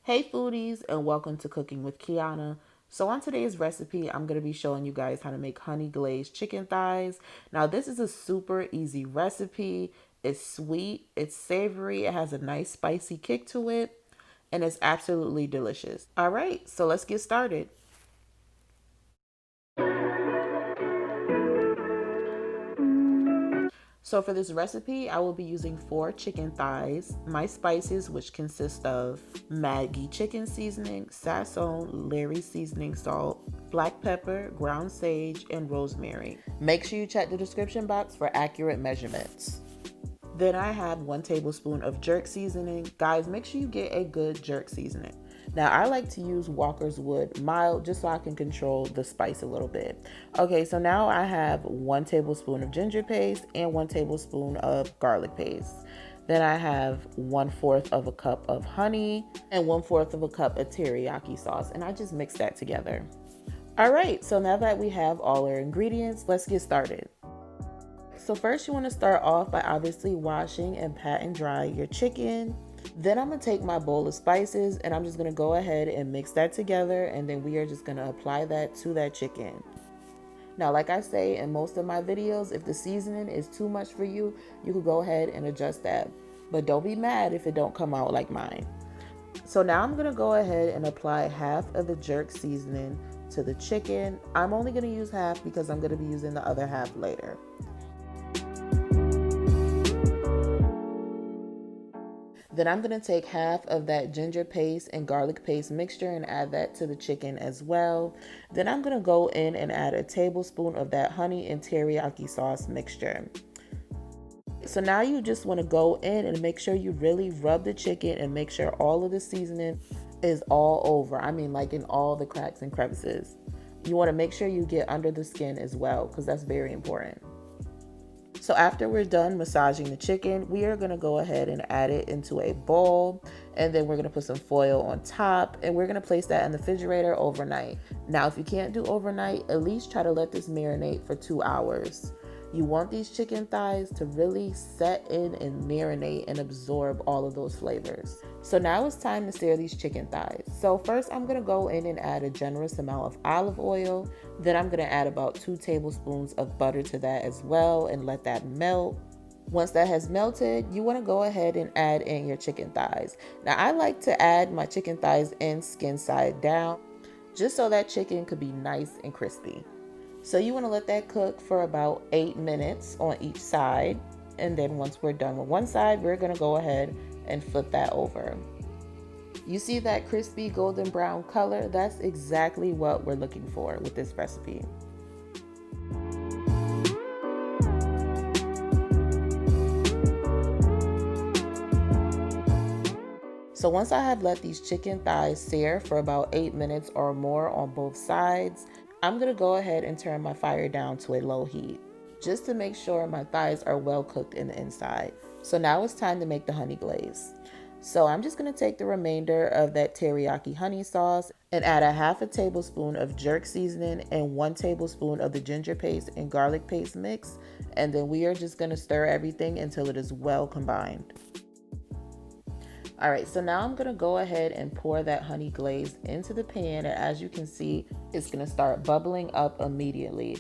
Hey foodies, and welcome to Cooking with Kiana. So on today's recipe, I'm going to be showing you guys how to make honey glazed chicken thighs. Now this is a super easy recipe. It's sweet, it's savory, it has a nice spicy kick to it, and it's absolutely delicious. All right, so let's get started. So for this recipe, I will be using 4 chicken thighs, my spices, which consist of Maggi chicken seasoning, sazon, Lawrys seasoning salt, black pepper, ground sage, and rosemary. Make sure you check the description box for accurate measurements. Then I have 1 tablespoon of jerk seasoning. Guys, make sure you get a good jerk seasoning. Now I like to use walkerswood mild just so I can control the spice a little bit. Okay, so now I have 1 tablespoon of ginger paste and 1 tablespoon of garlic paste. Then I have 1/4 of a cup of honey and 1/4 of a cup of teriyaki sauce, and I just mix that together. All right, so now that we have all our ingredients, let's get started. So first you want to start off by obviously washing and patting dry your chicken. Then I'm going to take my bowl of spices and I'm just going to go ahead and mix that together, and then we are just going to apply that to that chicken. Now, like I say in most of my videos, if the seasoning is too much for you, you could go ahead and adjust that. But don't be mad if it don't come out like mine. So now I'm going to go ahead and apply half of the jerk seasoning to the chicken. I'm only going to use half because I'm going to be using the other half later. Then I'm going to take half of that ginger paste and garlic paste mixture and add that to the chicken as well. Then I'm going to go in and add a tablespoon of that honey and teriyaki sauce mixture. So now you just want to go in and make sure you really rub the chicken and make sure all of the seasoning is all over. I mean, like in all the cracks and crevices. You want to make sure you get under the skin as well, because that's very important. So after we're done massaging the chicken, we are going to go ahead and add it into a bowl, and then we're going to put some foil on top, and we're going to place that in the refrigerator overnight. Now, if you can't do overnight, at least try to let this marinate for 2 hours. You want these chicken thighs to really set in and marinate and absorb all of those flavors. So now it's time to sear these chicken thighs. So first I'm going to go in and add a generous amount of olive oil. Then I'm going to add about 2 tablespoons of butter to that as well and let that melt. Once that has melted, you want to go ahead and add in your chicken thighs. Now I like to add my chicken thighs in skin side down, just so that chicken could be nice and crispy. So you want to let that cook for about 8 minutes on each side. And then once we're done with one side, we're going to go ahead and flip that over. You see that crispy golden brown color? That's exactly what we're looking for with this recipe. So once I have let these chicken thighs sear for about 8 minutes or more on both sides, I'm going to go ahead and turn my fire down to a low heat, just to make sure my thighs are well cooked in the inside. So now it's time to make the honey glaze. So I'm just going to take the remainder of that teriyaki honey sauce and add a half a tablespoon of jerk seasoning and 1 tablespoon of the ginger paste and garlic paste mix. And then we are just going to stir everything until it is well combined. All right, so now I'm gonna go ahead and pour that honey glaze into the pan, and as you can see, it's gonna start bubbling up immediately.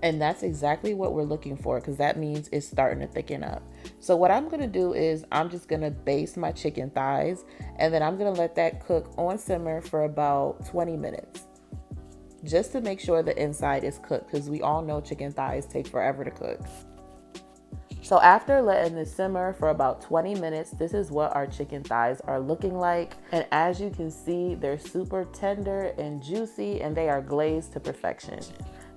And that's exactly what we're looking for, because that means it's starting to thicken up. So what I'm gonna do is I'm just gonna baste my chicken thighs, and then I'm gonna let that cook on simmer for about 20 minutes. Just to make sure the inside is cooked, because we all know chicken thighs take forever to cook. So after letting this simmer for about 20 minutes, this is what our chicken thighs are looking like. And as you can see, they're super tender and juicy, and they are glazed to perfection.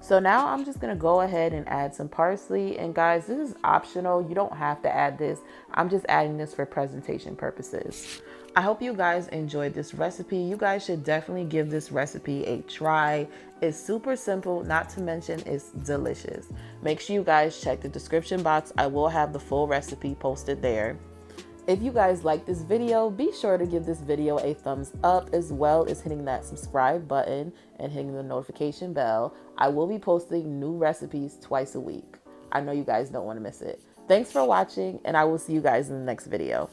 So now I'm just gonna go ahead and add some parsley. And guys, this is optional. You don't have to add this. I'm just adding this for presentation purposes. I hope you guys enjoyed this recipe. You guys should definitely give this recipe a try. It's super simple, not to mention it's delicious. Make sure you guys check the description box. I will have the full recipe posted there. If you guys like this video, be sure to give this video a thumbs up, as well as hitting that subscribe button and hitting the notification bell. I will be posting new recipes twice a week. I know you guys don't want to miss it. Thanks for watching, and I will see you guys in the next video.